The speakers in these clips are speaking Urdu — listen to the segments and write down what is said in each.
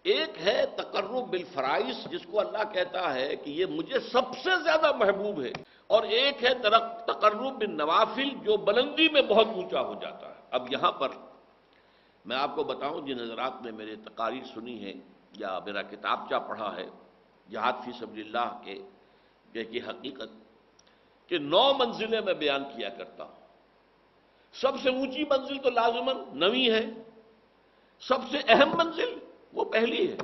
ایک ہے تقرب بالفرائض، جس کو اللہ کہتا ہے کہ یہ مجھے سب سے زیادہ محبوب ہے، اور ایک ہے تقرب بالنوافل جو بلندی میں بہت اونچا ہو جاتا ہے۔ اب یہاں پر میں آپ کو بتاؤں، جن حضرات نے میرے تقاریر سنی ہے یا میرا کتابچہ پڑھا ہے جہاد فی سبیل اللہ کی حقیقت، کہ 9 منزلیں میں بیان کیا کرتا ہوں۔ سب سے اونچی منزل تو لازماً 9ویں ہے، سب سے اہم منزل وہ پہلی ہے،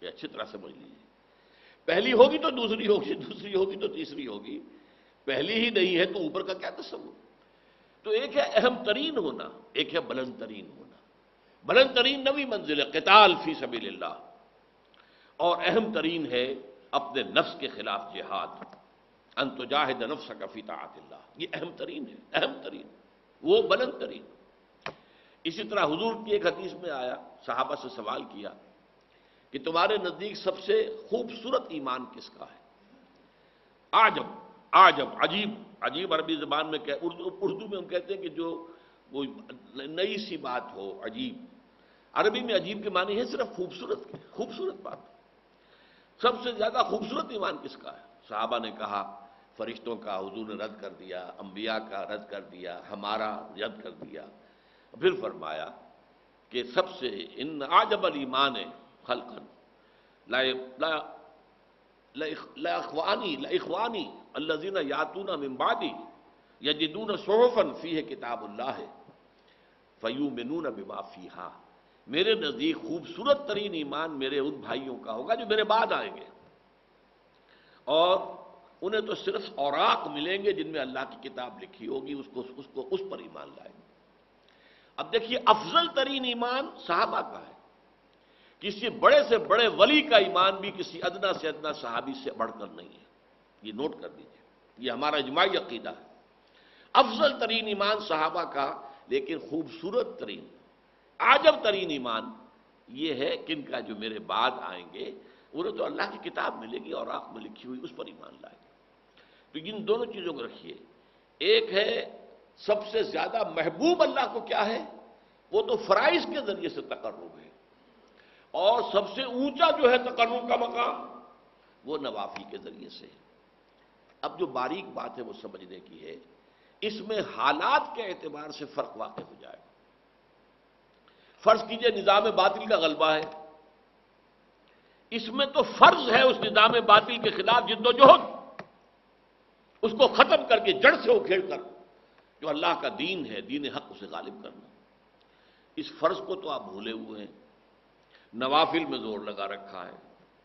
یہ اچھی طرح سمجھ لیجیے۔ پہلی ہوگی تو دوسری ہوگی، دوسری ہوگی تو تیسری ہوگی، پہلی ہی نہیں ہے تو اوپر کا کیا تصور؟ تو ایک ہے اہم ترین ہونا، ایک ہے بلند ترین ہونا۔ بلند ترین 9ویں منزل ہے قتال فی سبیل اللہ، اور اہم ترین ہے اپنے نفس کے خلاف جہاد، ان تجاہد نفسک فی طاعت اللہ، یہ اہم ترین ہے، اہم ترین، وہ بلند ترین۔ اسی طرح حضور کی ایک حدیث میں آیا، صحابہ سے سوال کیا کہ تمہارے نزدیک سب سے خوبصورت ایمان کس کا ہے؟ عجب، عجب، عجیب، عجیب عربی زبان میں اردو میں ہم کہتے ہیں کہ جو کوئی نئی سی بات ہو، عجیب۔ عربی میں عجیب کے معنی ہے صرف خوبصورت کے، خوبصورت بات۔ سب سے زیادہ خوبصورت ایمان کس کا ہے؟ صحابہ نے کہا فرشتوں کا، حضور نے رد کر دیا، انبیاء کا رد کر دیا، ہمارا رد کر دیا۔ پھر فرمایا کہ سب سے ان اعجب الایمان خلقا لاخوانی الذین یاتون من بعدی یجدون صحفا فیہ کتاب اللہ فیؤمنون بما فیہا، میرے نزدیک خوبصورت ترین ایمان میرے ان بھائیوں کا ہوگا جو میرے بعد آئیں گے، اور انہیں تو صرف اوراق ملیں گے جن میں اللہ کی کتاب لکھی ہوگی، اس پر ایمان لائیں گے۔ اب دیکھیے، افضل ترین ایمان صحابہ کا ہے، کسی بڑے سے بڑے ولی کا ایمان بھی کسی ادنا سے ادنا صحابی سے بڑھ کر نہیں ہے، یہ نوٹ کر دیجیے، یہ ہمارا اجماعی عقیدہ ہے۔ افضل ترین ایمان صحابہ کا، لیکن خوبصورت ترین، عجب ترین ایمان یہ ہے کہ ان کا جو میرے بعد آئیں گے انہیں تو اللہ کی کتاب ملے گی اور آنکھ میں لکھی ہوئی، اس پر ایمان لائیں گے۔ تو ان دونوں چیزوں کو رکھیے، ایک ہے سب سے زیادہ محبوب اللہ کو کیا ہے، وہ تو فرائض کے ذریعے سے تقرب ہے، اور سب سے اونچا جو ہے تقرب کا مقام وہ نوافل کے ذریعے سے ہے۔ اب جو باریک بات ہے وہ سمجھنے کی ہے، اس میں حالات کے اعتبار سے فرق واقع ہو جائے گا۔ فرض کیجئے نظام باطل کا غلبہ ہے، اس میں تو فرض ہے اس نظام باطل کے خلاف جد و جہد، اس کو ختم کر کے جڑ سے اکھیڑ کر جو اللہ کا دین ہے، دین حق، اسے غالب کرنا۔ اس فرض کو تو آپ بھولے ہوئے ہیں، نوافل میں زور لگا رکھا ہے،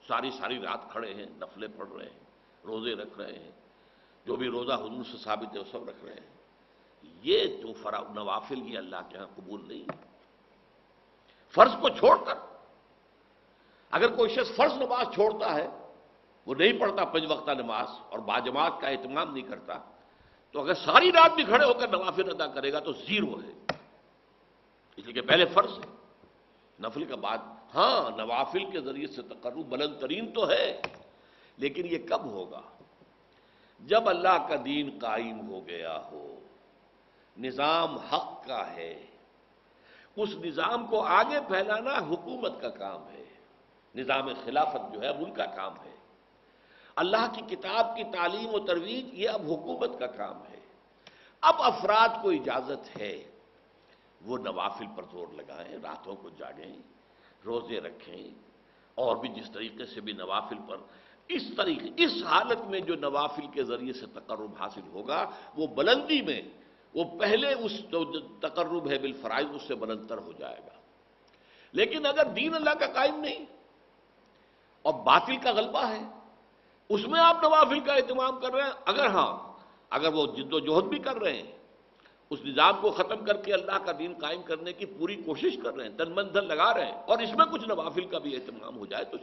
ساری ساری رات کھڑے ہیں، نفلیں پڑھ رہے ہیں، روزے رکھ رہے ہیں، جو بھی روزہ حضور سے ثابت ہے وہ سب رکھ رہے ہیں۔ یہ جو نوافل یہ اللہ کے ہاں قبول نہیں ہے۔ فرض کو چھوڑ کر اگر کوئی شخص فرض نماز چھوڑتا ہے، وہ نہیں پڑھتا 5 وقتہ نماز اور باجماعت کا اہتمام نہیں کرتا، تو اگر ساری رات بھی کھڑے ہو کر نوافل ادا کرے گا تو زیرو ہے، اس لیے کہ پہلے فرض ہے، نفل کا بعد۔ ہاں، نوافل کے ذریعے سے تقرب بلند ترین تو ہے، لیکن یہ کب ہوگا؟ جب اللہ کا دین قائم ہو گیا ہو، نظام حق کا ہے، اس نظام کو آگے پھیلانا حکومت کا کام ہے، نظام خلافت جو ہے ان کا کام ہے، اللہ کی کتاب کی تعلیم و ترویج یہ اب حکومت کا کام ہے۔ اب افراد کو اجازت ہے وہ نوافل پر زور لگائیں، راتوں کو جاگیں، روزے رکھیں، اور بھی جس طریقے سے بھی نوافل پر اس حالت میں جو نوافل کے ذریعے سے تقرب حاصل ہوگا وہ بلندی میں، وہ پہلے اس جو تقرب ہے بالفرائض اس سے بلندتر ہو جائے گا۔ لیکن اگر دین اللہ کا قائم نہیں اور باطل کا غلبہ ہے، اس میں آپ نوافل کا اہتمام کر رہے ہیں، اگر وہ جد و جہد بھی کر رہے ہیں، اس نظام کو ختم کر کے اللہ کا دین قائم کرنے کی پوری کوشش کر رہے ہیں، تن من دھن لگا رہے ہیں، اور اس میں کچھ نوافل کا بھی اہتمام ہو جائے تو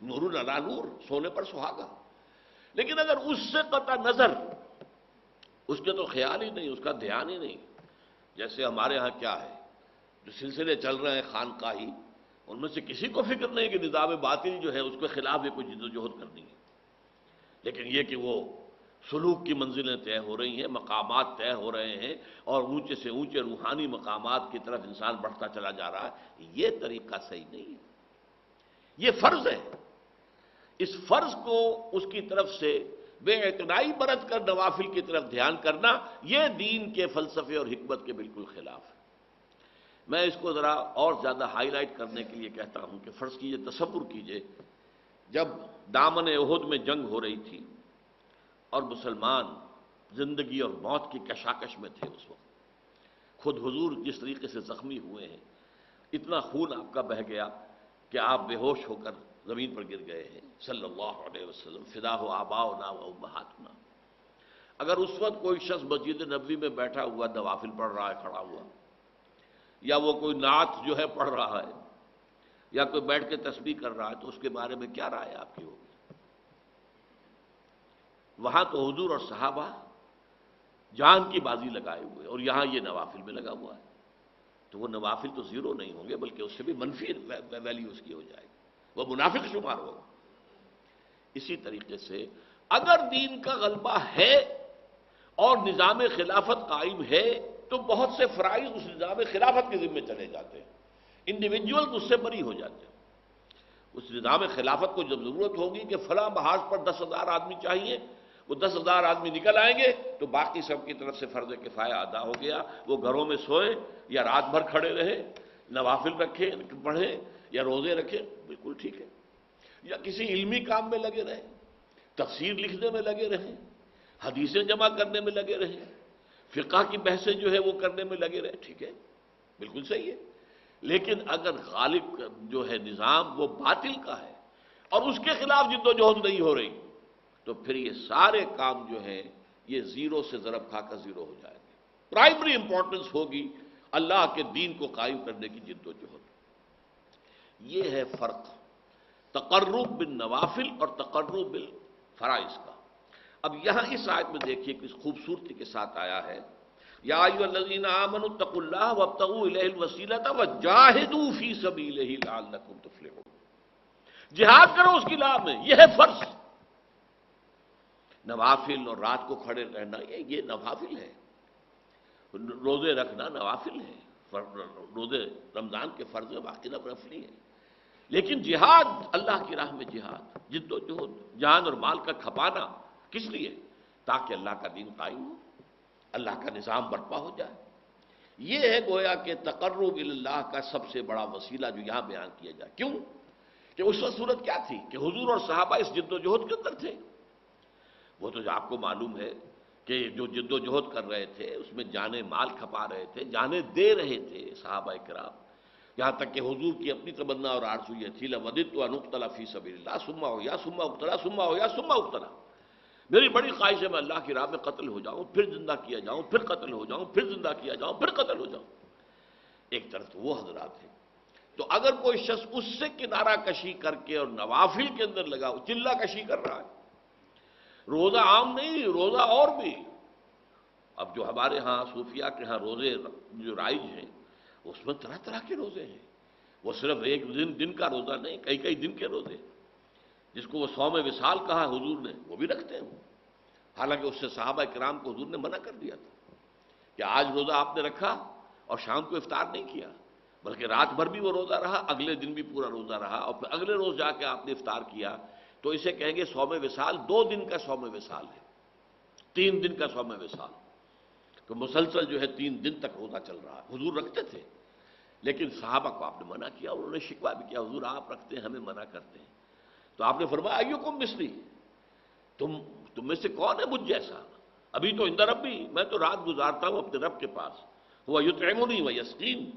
نور علی نور، سونے پر سہاگا۔ لیکن اگر اس سے قطع نظر، اس کے تو خیال ہی نہیں، اس کا دھیان ہی نہیں، جیسے ہمارے ہاں کیا ہے، جو سلسلے چل رہے ہیں خانقاہی، ان میں سے کسی کو فکر نہیں کہ نظام باطل جو ہے اس کے خلاف بھی کوئی جد و جہد کرنی ہے، لیکن یہ کہ وہ سلوک کی منزلیں طے ہو رہی ہیں، مقامات طے ہو رہے ہیں، اور اونچے سے اونچے روحانی مقامات کی طرف انسان بڑھتا چلا جا رہا ہے، یہ طریقہ صحیح نہیں ہے۔ یہ فرض ہے. اس فرض کو اس کی طرف سے بے اعتنائی برت کر نوافل کی طرف دھیان کرنا، یہ دین کے فلسفے اور حکمت کے بالکل خلاف ہے. میں اس کو ذرا اور زیادہ ہائی لائٹ کرنے کے لیے کہتا ہوں کہ فرض کیجئے، تصور کیجئے، جب دامن احد میں جنگ ہو رہی تھی اور مسلمان زندگی اور موت کی کشاکش میں تھے، اس وقت خود حضور جس طریقے سے زخمی ہوئے ہیں، اتنا خون آپ کا بہہ گیا کہ آپ بے ہوش ہو کر زمین پر گر گئے ہیں صلی اللہ علیہ وسلم. فدا ہو آباؤنا و امہاتنا. اگر اس وقت کوئی شخص مسجد نبوی میں بیٹھا ہوا نوافل پڑھ رہا ہے کھڑا ہوا، یا وہ کوئی نعت جو ہے پڑھ رہا ہے، یا کوئی بیٹھ کے تسبیح کر رہا ہے، تو اس کے بارے میں کیا رائے آپ کی ہوگی؟ وہاں تو حضور اور صحابہ جان کی بازی لگائے ہوئے، اور یہاں یہ نوافل میں لگا ہوا ہے. تو وہ نوافل تو زیرو نہیں ہوں گے، بلکہ اس سے بھی منفی ویلیو اس کی ہو جائے گی، وہ منافق شمار ہوگا. اسی طریقے سے اگر دین کا غلبہ ہے اور نظام خلافت قائم ہے تو بہت سے فرائض اس نظام خلافت کے ذمہ چلے جاتے ہیں، انڈیویجول اس سے بری ہو جاتے ہیں. اس نظام خلافت کو جب ضرورت ہوگی کہ فلاں محاذ پر 10,000 آدمی چاہیے، وہ 10,000 آدمی نکل آئیں گے تو باقی سب کی طرف سے فرض کفایہ ادا ہو گیا. وہ گھروں میں سوئیں یا رات بھر کھڑے رہے، نوافل رکھیں پڑھیں یا روزے رکھیں، بالکل ٹھیک ہے. یا کسی علمی کام میں لگے رہیں، تفسیر لکھنے میں لگے رہیں، حدیثیں جمع کرنے میں لگے رہیں، فقہ کی بحثیں جو ہے وہ کرنے میں لگے رہیں، ٹھیک ہے، بالکل صحیح ہے. لیکن اگر غالب جو ہے نظام وہ باطل کا ہے اور اس کے خلاف جد و جہد نہیں ہو رہی، تو پھر یہ سارے کام جو ہیں یہ زیرو سے ضرب کھا کر زیرو ہو جائیں گے. پرائمری امپورٹنس ہوگی اللہ کے دین کو قائم کرنے کی جد و جہد. یہ ہے فرق تقرب بالنوافل اور تقرب بالفرائض کا. اب یہاں اس آیت میں دیکھیے کس خوبصورتی کے ساتھ آیا ہے، یا ایھا الذین آمنوا اتقوا اللہ وابتغوا الیہ الوسیلۃ وجاہدوا فی سبیلہ لعلکم تفلحون. جہاد کرو اس کی راہ میں، یہ ہے فرض. نوافل اور رات کو کھڑے رہنا یہ نوافل ہے. روزے رکھنا نوافل ہے، روزے رمضان کے فرض باقی نفلی ہیں. لیکن جہاد، اللہ کی راہ میں جہاد، جد و جہد، جان اور مال کا کھپانا، کس لیے؟ تاکہ اللہ کا دین قائم ہو، اللہ کا نظام برپا ہو جائے. یہ ہے گویا کہ تقرب اللہ کا سب سے بڑا وسیلہ جو یہاں بیان کیا جائے. کیوں کہ اس وقت صورت کیا تھی کہ حضور اور صحابہ اس جد و جہد کے اندر تھے. وہ تو آپ کو معلوم ہے کہ جو جد و جہد کر رہے تھے اس میں جانیں مال کھپا رہے تھے، جانیں دے رہے تھے صحابہ کرام. یہاں تک کہ حضور کی اپنی تمنا اور آرزو یہ تھی لوددت ان اقتل فی سبیل اللہ ثم احیا ثم اقتل ثم احیا ثم اقتل. میری بڑی خواہش ہے میں اللہ کی راہ میں قتل ہو جاؤں، پھر زندہ کیا جاؤں، پھر قتل ہو جاؤں، پھر زندہ کیا جاؤں، پھر قتل ہو جاؤں. ایک طرف تو وہ حضرات ہیں. تو اگر کوئی شخص اس سے کنارہ کشی کر کے اور نوافل کے اندر لگا چلہ کشی کر رہا ہے، روزہ عام نہیں، روزہ اور بھی. اب جو ہمارے ہاں صوفیاء کے ہاں روزے جو رائج ہیں اس میں طرح طرح کے روزے ہیں. وہ صرف ایک دن کا روزہ نہیں، کئی کئی دن کے روزے، جس کو وہ صوم وصال کہا حضور نے، وہ بھی رکھتے ہیں. حالانکہ اس سے صحابہ کرام کو حضور نے منع کر دیا تھا کہ آج روزہ آپ نے رکھا اور شام کو افطار نہیں کیا، بلکہ رات بھر بھی وہ روزہ رہا، اگلے دن بھی پورا روزہ رہا، اور پھر اگلے روز جا کے آپ نے افطار کیا، تو اسے کہیں گے صوم وصال. 2 دن کا صوم وصال ہے، 3 دن کا صوم وصال. تو مسلسل جو ہے 3 دن تک روزہ چل رہا ہے. حضور رکھتے تھے لیکن صحابہ کو آپ نے منع کیا، انہوں نے شکوہ بھی کیا حضور آپ رکھتے ہیں ہمیں منع کرتے ہیں. تو آپ نے فرمایا ایکم مثلی، تم میں سے کون ہے مجھ جیسا؟ ابھی تو عند ربی، میں تو رات گزارتا ہوں اپنے رب کے پاس. وہ یطعمنی و یسقین،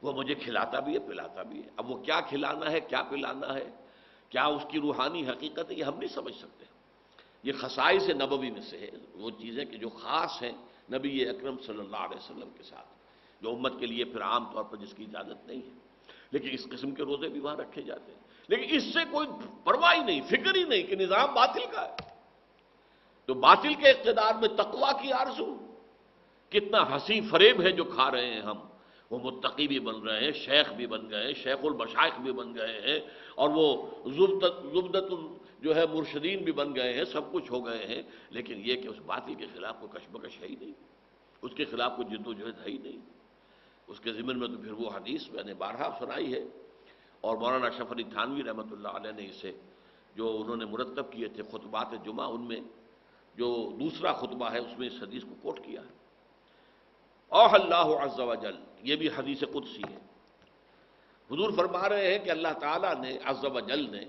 وہ مجھے کھلاتا بھی ہے پلاتا بھی ہے. اب وہ کیا کھلانا ہے، کیا پلانا ہے، کیا اس کی روحانی حقیقت ہے، یہ ہم نہیں سمجھ سکتے. یہ خصائص نبوی میں سے ہے، وہ چیزیں کہ جو خاص ہیں نبی اکرم صلی اللہ علیہ وسلم کے ساتھ، جو امت کے لیے پھر عام طور پر جس کی اجازت نہیں ہے. لیکن اس قسم کے روزے بھی وہاں رکھے جاتے ہیں. لیکن اس سے کوئی پرواہ ہی نہیں، فکر ہی نہیں کہ نظام باطل کا ہے. تو باطل کے اقتدار میں تقویٰ کی آرزو، کتنا ہنسی فریب ہے جو کھا رہے ہیں ہم. وہ متقی بھی بن رہے ہیں، شیخ بھی بن گئے ہیں، شیخ المشائخ بھی بن گئے ہیں، اور وہ زبدت جو ہے مرشدین بھی بن گئے ہیں، سب کچھ ہو گئے ہیں. لیکن یہ کہ اس باطل کے خلاف کوئی کشمکش ہے ہی نہیں، اس کے خلاف کوئی جد و جہد ہے ہی نہیں. اس کے ضمن میں تو پھر وہ حدیث میں نے بارہا سنائی ہے اور مولانا اشرف علی تھانوی رحمۃ اللہ علیہ نے اسے جو انہوں نے مرتب کیے تھے خطبات جمعہ، ان میں جو دوسرا خطبہ ہے اس میں اس حدیث کو کوٹ کیا ہے۔ اوح اللہ عز وجل، یہ بھی حدیث قدسی ہے۔ حضور فرما رہے ہیں کہ اللہ تعالیٰ نے عز وجل نے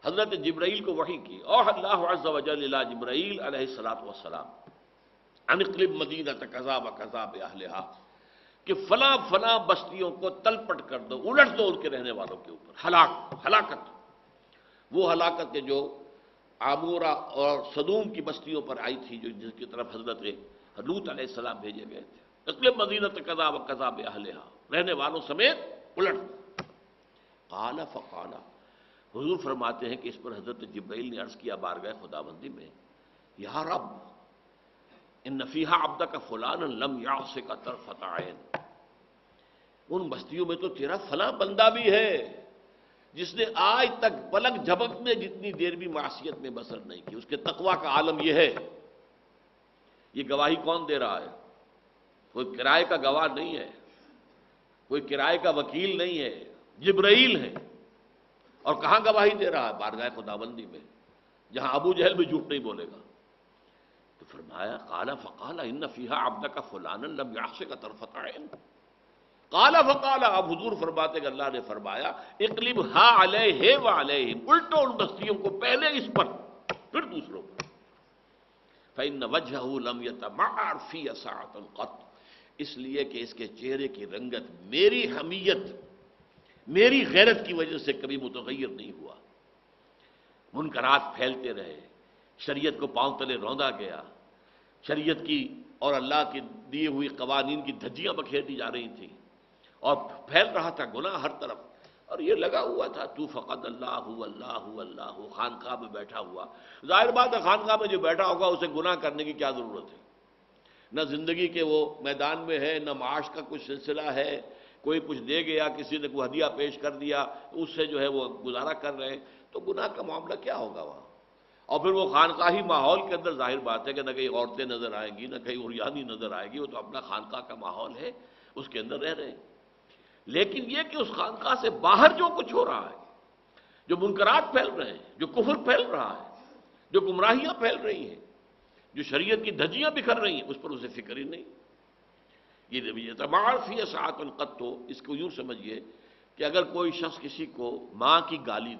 حضرت جبرائیل کو وحی کی۔ اوح اللہ عز وجل الی جبرائیل علیہ الصلوۃ والسلام ان اقلب مدینۃ کذا و کذا باہلھا، کہ فلاں فلاں بستیوں کو تلپٹ کر دو، الٹ دو ان کے رہنے والوں کے اوپر، ہلاکت، وہ ہلاکت کے جو عامورہ اور صدوم کی بستیوں پر آئی تھی، جو جس کی طرف حضرت لوط علیہ السلام بھیجے گئے تھے۔ اقلب مدینۃ کذا و کذا باہلھا، رہنے والوں سمیت الٹ۔ قال فقال، حضور فرماتے ہیں کہ اس پر حضرت جبرائیل نے عرض کیا بارگاہ خداوندی میں، یا رب ان فیہا عبدک فلانا لم یعصک طرفۃ عین، ان بستیوں میں تو تیرا فلاں بندہ بھی ہے جس نے آج تک پلک جھپکنے جتنی دیر بھی معصیت میں بسر نہیں کی، اس کے تقویٰ کا عالم یہ ہے۔ یہ گواہی کون دے رہا ہے؟ کوئی کرائے کا گواہ نہیں ہے، کوئی کرائے کا وکیل نہیں ہے، جبرائیل ہے۔ اور کہاں گواہی دے رہا ہے؟ بارگاہ خداوندی میں، جہاں ابو جہل بھی جھوٹ نہیں بولے گا۔ تو فرمایا قال فقال ان فیہا عبدک فلانا لم یعصک طرفۃ عین، قال فقال، اب حضور فرماتے کہ اللہ نے فرمایا اقلبھا علیہ وعلیہم، الٹو ان بستیوں کو، پہلے اس پر پھر دوسروں پر۔ فإن وجہہ لم یتمعر فی ساعۃ قط، اس لیے کہ اس کے چہرے کی رنگت میری حمیت، میری غیرت کی وجہ سے کبھی متغیر نہیں ہوا۔ منکرات پھیلتے رہے، شریعت کو پاؤں تلے روندا گیا، شریعت کی اور اللہ کی دی ہوئی قوانین کی دھجیاں بکھیر دی جا رہی تھیں، اور پھیل رہا تھا گناہ ہر طرف، اور یہ لگا ہوا تھا تو فقط اللہ اللہ اللہ، خانقاہ میں بیٹھا ہوا۔ ظاہر بات ہے خانقاہ میں جو بیٹھا ہوگا اسے گناہ کرنے کی کیا ضرورت ہے؟ نہ زندگی کے وہ میدان میں ہے، نہ معاش کا کچھ سلسلہ ہے، کوئی کچھ دے گیا، کسی نے کوئی ہدیہ پیش کر دیا، اس سے جو ہے وہ گزارا کر رہے ہیں، تو گناہ کا معاملہ کیا ہوگا وہاں؟ اور پھر وہ خانقاہی ماحول کے اندر ظاہر بات ہے کہ نہ کہیں عورتیں نظر آئیں گی، نہ کہیں عریانی نظر آئے گی، وہ تو اپنا خانقاہ کا ماحول ہے، اس کے اندر رہ رہے ہیں۔ لیکن یہ کہ اس خانقاہ سے باہر جو کچھ ہو رہا ہے، جو منکرات پھیل رہے ہیں، جو کفر پھیل رہا ہے، جو گمراہیاں پھیل رہی ہیں، جو شریعت کی دھجیاں بکھر رہی ہیں، اس پر اسے فکر ہی نہیں۔ یہ تمام فی ساعۃ قط، اس کو یوں سمجھیے کہ اگر کوئی شخص کسی کو ماں کی گالی